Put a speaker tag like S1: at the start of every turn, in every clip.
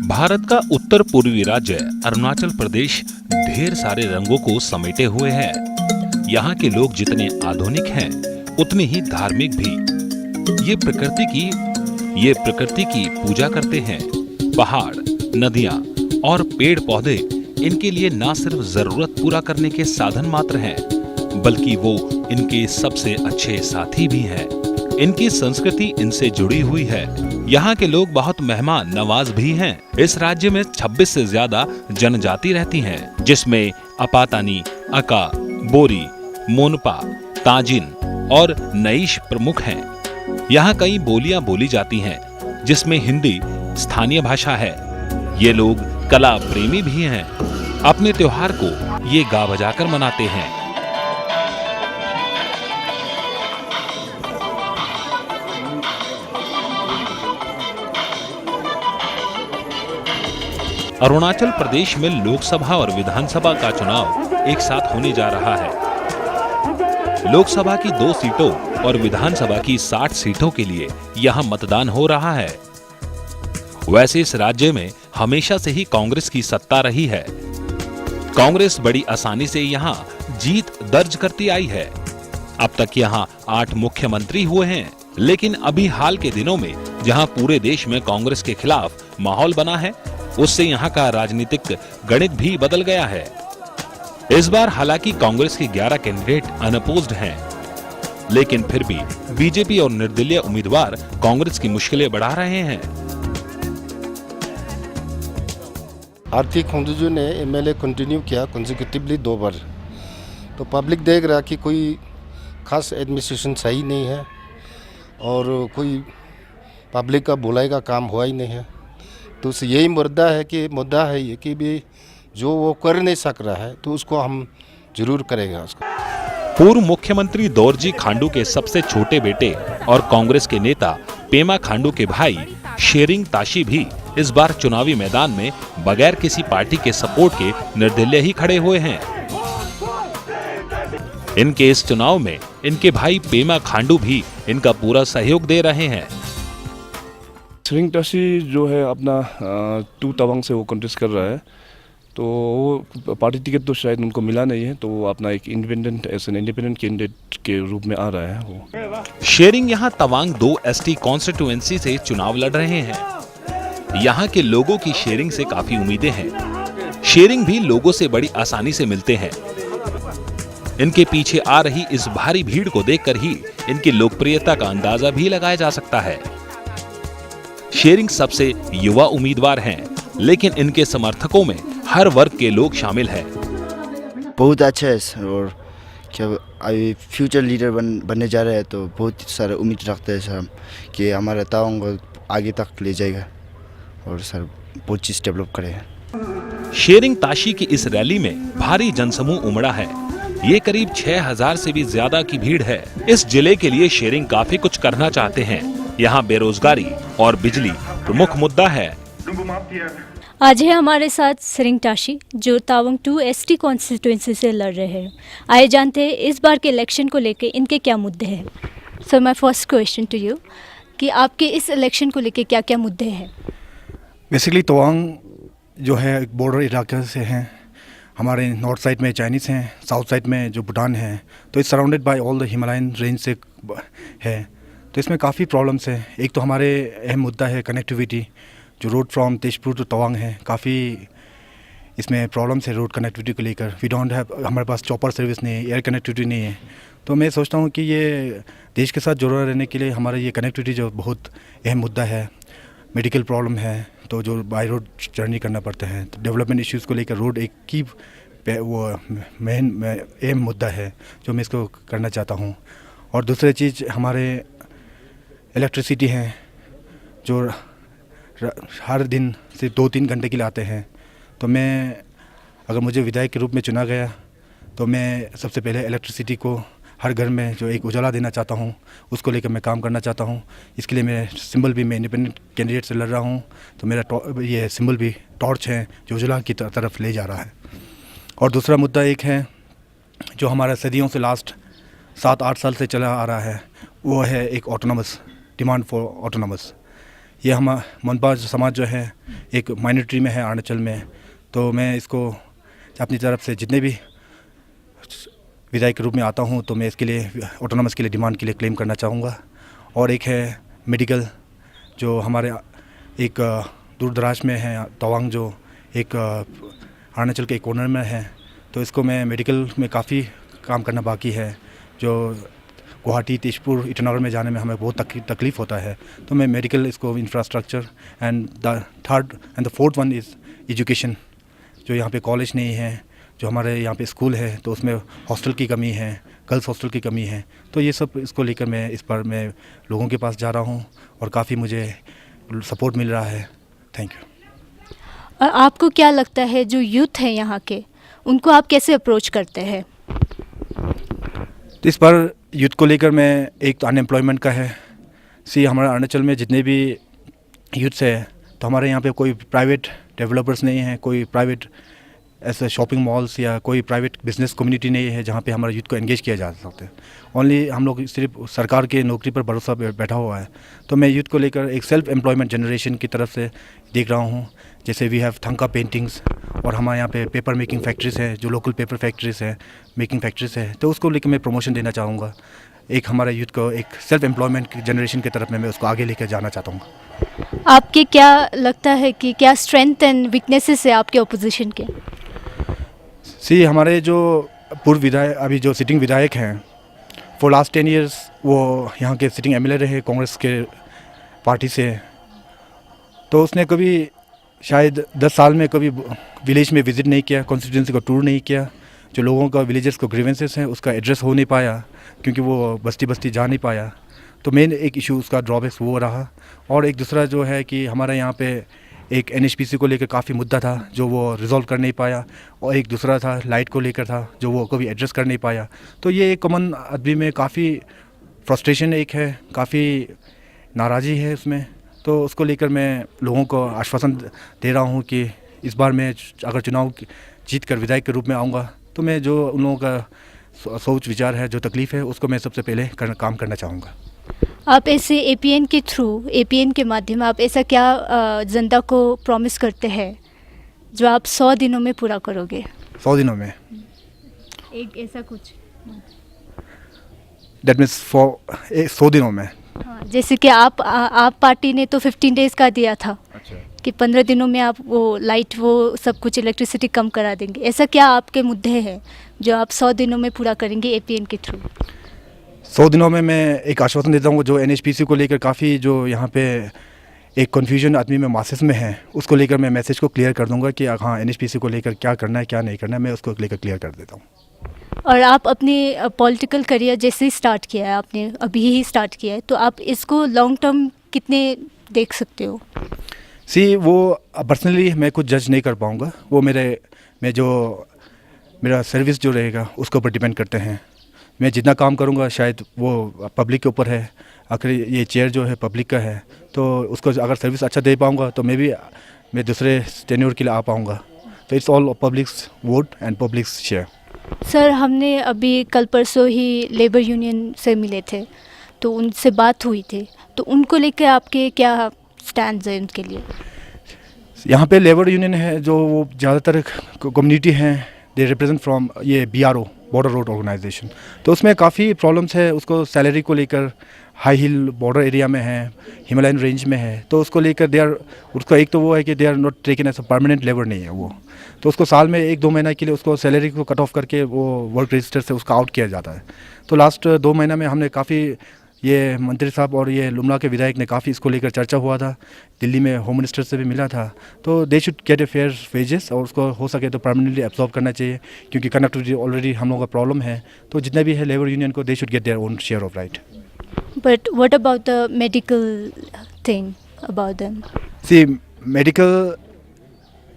S1: भारत का उत्तर पूर्वी राज्य अरुणाचल प्रदेश ढेर सारे रंगों को समेटे हुए है। यहाँ के लोग जितने आधुनिक हैं, उतने ही धार्मिक भी। ये प्रकृति की पूजा करते हैं। पहाड़, नदियाँ और पेड़ पौधे इनके लिए ना सिर्फ जरूरत पूरा करने के साधन मात्र हैं, बल्कि वो इनके सबसे अच्छे साथी भी हैं। इनकी संस्कृति इनसे जुड़ी हुई है। यहाँ के लोग बहुत मेहमान नवाज भी हैं। इस राज्य में 26 से ज्यादा जनजाति रहती हैं, जिसमें अपातानी, अका, बोरी, मोनपा, ताजिन और नईश प्रमुख हैं। यहाँ कई बोलियां बोली जाती हैं, जिसमें हिंदी स्थानीय भाषा है। ये लोग कला प्रेमी भी हैं। अपने त्योहार को ये गा बजाकर मनाते हैं। अरुणाचल प्रदेश में लोकसभा और विधानसभा का चुनाव एक साथ होने जा रहा है। लोकसभा की 2 सीटों और विधानसभा की 60 सीटों के लिए यहां मतदान हो रहा है। वैसे इस राज्य में हमेशा से ही कांग्रेस की सत्ता रही है। कांग्रेस बड़ी आसानी से यहां जीत दर्ज करती आई है। अब तक यहां 8 मुख्यमंत्री हुए हैं, लेकिन अभी हाल के दिनों में जहां पूरे देश में कांग्रेस के खिलाफ माहौल बना है, उससे यहाँ का राजनीतिक गणित भी बदल गया है। इस बार हालांकि कांग्रेस के 11 कैंडिडेट अनअपोज्ड हैं, लेकिन फिर भी बीजेपी और निर्दलीय उम्मीदवार कांग्रेस की मुश्किलें बढ़ा रहे हैं।
S2: आरती खोंदुजू ने एमएलए कंटिन्यू किया कंसेक्यूटिवली 2 बार। तो पब्लिक देख रहा कि कोई खास एडमिनिस्ट्रेशन सही नहीं है और कोई पब्लिक का बुलाई का काम हुआ ही नहीं है। तो यही मुद्दा है ये कि भी जो वो कर नहीं सक रहा है, तो उसको हम जरूर करेंगे उसको।
S1: पूर्व मुख्यमंत्री दोरजी खांडू के सबसे छोटे बेटे और कांग्रेस के नेता पेमा खांडू के भाई शेरिंग ताशी भी इस बार चुनावी मैदान में बगैर किसी पार्टी के सपोर्ट के निर्दलीय ही खड़े हुए हैं। इनके इस चुनाव में इनके भाई पेमा खांडू भी इनका पूरा सहयोग दे रहे हैं।
S3: शेरिंग ताशी जो है अपना 2 तवांग से वो कंटेस्ट कर रहा है, तो वो पार्टी टिकट तो शायद उनको मिला नहीं है, तो वो अपना एक इंडिपेंडेंट कैंडिडेट के रूप में आ रहा है वो।
S1: शेरिंग यहाँ तवांग 2 ST कॉन्स्टिट्यूएंसी से चुनाव लड़ रहे हैं। यहाँ के लोगों की शेरिंग से काफी उम्मीदें हैं। शेरिंग भी लोगों से बड़ी आसानी से मिलते हैं। इनके पीछे आ रही इस भारी भीड़ को देखकर ही इनकी लोकप्रियता का अंदाजा भी लगाया जा सकता है। शेरिंग सबसे युवा उम्मीदवार हैं, लेकिन इनके समर्थकों में हर वर्ग के लोग शामिल हैं।
S4: बहुत अच्छा है और क्या अभी फ्यूचर लीडर बनने जा रहे हैं, तो बहुत सारा उम्मीद रखते हैं सर कि हमारा तवांग को आगे तक ले जाएगा और सर बहुत चीज़ डेवलप करेगा।
S1: शेरिंग ताशी की इस रैली में भारी जनसमूह उमड़ा है। ये करीब 6000 से भी ज्यादा की भीड़ है। इस जिले के लिए शेरिंग काफी कुछ करना चाहते हैं। यहाँ बेरोजगारी और बिजली प्रमुख मुद्दा है।
S5: आज है हमारे साथ शेरिंग ताशी, जो तवांग 2 ST कॉन्स्टिट्यूएंसी से लड़ रहे हैं। आइए जानते हैं इस बार के इलेक्शन को लेकर इनके क्या मुद्दे हैं। Sir, my first question to you कि आपके इस इलेक्शन को लेकर क्या क्या मुद्दे हैं।
S6: बेसिकली तवांग जो है एक बॉर्डर इलाके से हैं। हमारे नॉर्थ साइड में चाइनीज़ हैं, साउथ साइड में जो भूटान है, तो it's surrounded by all the Himalayan range से है। तो इसमें काफ़ी प्रॉब्लम्स हैं। एक तो हमारे अहम मुद्दा है कनेक्टिविटी, जो road from Tezpur to Tawang है, काफ़ी इसमें प्रॉब्लम्स है रोड कनेक्टिविटी को लेकर। वी डोंट हैव, हमारे पास चॉपर सर्विस नहीं है, एयर कनेक्टिविटी नहीं है। तो मैं सोचता हूँ कि ये देश के साथ जुड़ा रहने के लिए हमारा ये कनेक्टिविटी जो बहुत अहम मुद्दा है। मेडिकल प्रॉब्लम है, तो जो बाई रोड जर्नी करना पड़ता है। तो डेवलपमेंट इश्यूज़ को लेकर रोड एक की वो मेन अहम मुद्दा है, जो मैं इसको करना चाहता हूँ। और दूसरी चीज़ हमारे इलेक्ट्रिसिटी हैं, जो हर दिन से 2-3 घंटे के लिए आते हैं। तो मैं, अगर मुझे विधायक के रूप में चुना गया, तो मैं सबसे पहले इलेक्ट्रिसिटी को हर घर में जो एक उजाला देना चाहता हूँ, उसको लेकर मैं काम करना चाहता हूँ। इसके लिए मैं सिंबल भी, मैं इंडिपेंडेंट कैंडिडेट से लड़ रहा हूँ, तो मेरा ये सिंबल भी टॉर्च है, जो उजाला की तरफ ले जा रहा है। और दूसरा मुद्दा एक है जो हमारा सदियों से लास्ट 7-8 साल से चला आ रहा है, वो है एक ऑटोनमस, डिमांड फॉर ऑटोनमस। ये हम मनपा समाज जो है एक माइनॉरिटी में है अरुणाचल में, तो मैं इसको अपनी तरफ से जितने भी विधायक के रूप में आता हूँ तो मैं इसके लिए ऑटोनमस के लिए डिमांड के लिए क्लेम करना चाहूँगा। और एक है मेडिकल, जो हमारे एक दूर दराज में है तवांग, जो एक अरुणाचल के एक कॉर्नर में है, तो इसको मैं मेडिकल में काफ़ी काम करना बाकी है। जो गुवाहाटी, तेजपुर, ईटानगर में जाने में हमें बहुत तकलीफ़ होता है, तो मैं मेडिकल इसको infrastructure and the third and the fourth one is education. जो यहाँ पे कॉलेज नहीं है, जो हमारे यहाँ पे स्कूल है तो उसमें हॉस्टल की कमी है, गर्ल्स हॉस्टल की कमी है, तो ये सब इसको लेकर मैं इस पर मैं लोगों के पास जा रहा हूँ और काफ़ी मुझे सपोर्ट मिल रहा है। Thank you.
S5: और आपको क्या लगता है जो यूथ है यहाँ के, उनको आप कैसे अप्रोच करते हैं?
S6: तो इस पर यूथ को लेकर मैं एक तो अनएम्प्लॉयमेंट का है। हमारे अरुणाचल में जितने भी यूथ्स है तो हमारे यहाँ पे कोई प्राइवेट डेवलपर्स नहीं है, कोई प्राइवेट ऐसे शॉपिंग मॉल्स या कोई प्राइवेट बिजनेस कम्युनिटी नहीं है जहाँ पे हमारे यूथ को एंगेज किया जा सकता है। ओनली हम लोग सिर्फ सरकार के नौकरी पर भरोसा बैठा हुआ है। तो मैं यूथ को लेकर एक सेल्फ एम्प्लॉयमेंट जनरेशन की तरफ से देख रहा हूँ। जैसे वी हैव थंका पेंटिंग्स, और हमारे यहाँ पे पेपर मेकिंग फैक्ट्रीज़ है, जो लोकल पेपर फैक्ट्रीज़ है, मेकिंग फैक्ट्रीज़ है, तो उसको लेकर मैं प्रमोशन देना चाहूँगा। एक हमारे यूथ को एक सेल्फ एम्प्लॉयमेंट जनरेशन की तरफ में मैं उसको आगे लेकर जाना चाहता हूँ।
S5: आपके क्या लगता है कि क्या स्ट्रेंथ एंड वीकनेसेस है आपके ऑपोजिशन के?
S6: हमारे जो पूर्व विधायक, अभी जो सिटिंग विधायक हैं, फॉर लास्ट 10 ईयर्स वो यहाँ के सिटिंग एमएलए रहे कांग्रेस के पार्टी से। तो उसने कभी शायद 10 साल में कभी विलेज में विज़िट नहीं किया, कॉन्स्टिट्यूंसी का टूर नहीं किया। जो लोगों का विलेजर्स को ग्रीवेंसेस हैं उसका एड्रेस हो नहीं पाया, क्योंकि वो बस्ती बस्ती जा नहीं पाया। तो मेन एक इशू उसका ड्रॉबैक्स वो रहा। और एक दूसरा जो है कि हमारे यहाँ पे एक एनएचपीसी को लेकर काफ़ी मुद्दा था जो वो रिजॉल्व कर नहीं पाया, और एक दूसरा था लाइट को लेकर था जो वो कभी एड्रेस कर नहीं पाया। तो ये एक कॉमन आदमी में काफ़ी फ्रस्ट्रेशन एक है, काफ़ी नाराज़ी है उसमें। तो उसको लेकर मैं लोगों को आश्वासन दे रहा हूँ कि इस बार मैं अगर चुनाव जीत कर विधायक के रूप में आऊँगा तो मैं जो उन लोगों का सोच विचार है, जो तकलीफ़ है, उसको मैं सबसे पहले काम करना चाहूँगा।
S5: आप ऐसे एपीएन के थ्रू, एपीएन के माध्यम आप ऐसा क्या जनता को प्रॉमिस करते हैं जो आप 100 दिनों में पूरा करोगे?
S6: 100 दिनों में
S5: एक ऐसा कुछ,
S6: दैट मीन्स फॉर 100 दिनों में।
S5: हाँ, जैसे कि आप पार्टी ने तो 15 डेज़ का दिया था।
S6: अच्छा।
S5: कि 15 दिनों में आप वो लाइट, वो सब कुछ इलेक्ट्रिसिटी कम करा देंगे। ऐसा क्या आपके मुद्दे हैं जो आप 100 दिनों में पूरा करेंगे एपीएन के थ्रू?
S6: 100 दिनों में मैं एक आश्वासन देता हूँ, जो एनएचपीसी को लेकर काफ़ी जो यहाँ पे एक कन्फ्यूजन आदमी में मासेस में है, उसको लेकर मैं मैसेज को क्लियर कर दूंगा कि हाँ एनएचपीसी को लेकर क्या करना है क्या नहीं करना है, मैं उसको लेकर क्लियर कर देता हूँ।
S5: और आप अपने पॉलिटिकल करियर जैसे ही स्टार्ट किया है, आपने अभी ही स्टार्ट किया है, तो आप इसको लॉन्ग टर्म कितने देख सकते हो?
S6: वो पर्सनली मैं कुछ जज नहीं कर पाऊँगा, वो मेरा सर्विस जो रहेगा उसके ऊपर डिपेंड करते हैं। मैं जितना काम करूँगा शायद वो पब्लिक के ऊपर है, आखिर ये चेयर जो है पब्लिक का है, तो उसको अगर सर्विस अच्छा दे पाऊँगा तो मैं दूसरे टेन्योर के लिए आ पाऊँगा। तो it's all publics vote and publics share.
S5: Sir, हमने अभी कल परसों ही लेबर यूनियन से मिले थे, तो उनसे बात हुई थी, तो उनको लेकर आपके क्या स्टैंड है उनके लिए?
S6: यहाँ पे लेबर यूनियन है जो वो ज़्यादातर कम्युनिटी हैं, दे रिप्रेजेंट फ्रॉम ये BRO, बॉर्डर रोड ऑर्गेनाइजेशन। तो उसमें काफ़ी प्रॉब्लम्स है, उसको सैलरी को लेकर हाई हिल बॉर्डर एरिया में है, हिमालयन रेंज में है, तो उसको लेकर उसका एक तो वो है कि they are not taken as a permanent labour नहीं है वो, तो उसको साल में 1-2 महीना के लिए उसको सैलरी को कट ऑफ करके वो वर्क रजिस्टर से उसका आउट किया जाता है। तो लास्ट 2 महीना में हमने काफ़ी, ये मंत्री साहब और ये लुमला के विधायक ने काफ़ी इसको लेकर चर्चा हुआ था, दिल्ली में होम मिनिस्टर से भी मिला था, तो they should get a fair wages, और उसको हो सके तो परमानेंटली एब्जॉर्ब करना चाहिए, क्योंकि कनेक्टिविटी ऑलरेडी हम लोगों का प्रॉब्लम है। तो जितने भी है लेबर यूनियन को, they should get their own share of right.
S5: But what about the medical thing about them?
S6: Medical,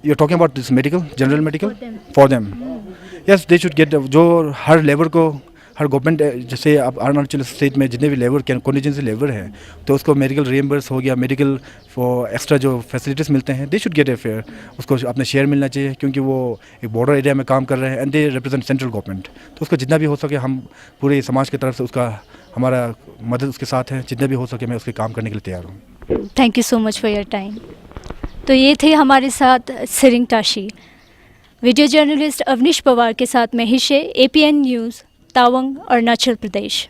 S6: you're talking about this medical, general medical? For them. Yes, they should get, जो हर labour को हर government जैसे आप Arunachal state में जितने भी labour contingency labour हैं तो उसको मेडिकल रिएम्बर्स हो गया, मेडिकल फॉर एक्स्ट्रा जो फैसिलिटीज़ मिलते हैं, they should get a fair, उसको अपने शेयर मिलना चाहिए क्योंकि वो एक बॉर्डर एरिया में काम कर रहे हैं and they represent central government. तो उसको जितना भी हो सके हम पूरे समाज की तरफ से उसका हमारा मदद उसके साथ है, जितना भी हो सके मैं उसके काम करने के लिए तैयार हूँ।
S5: Thank you so much for your time. तो ये थे हमारे साथ सिरिंग टाशी। वीडियो जर्नलिस्ट अवनीश पवार के साथ मैं हिशे, APN न्यूज़, तावंग, अरुणाचल प्रदेश।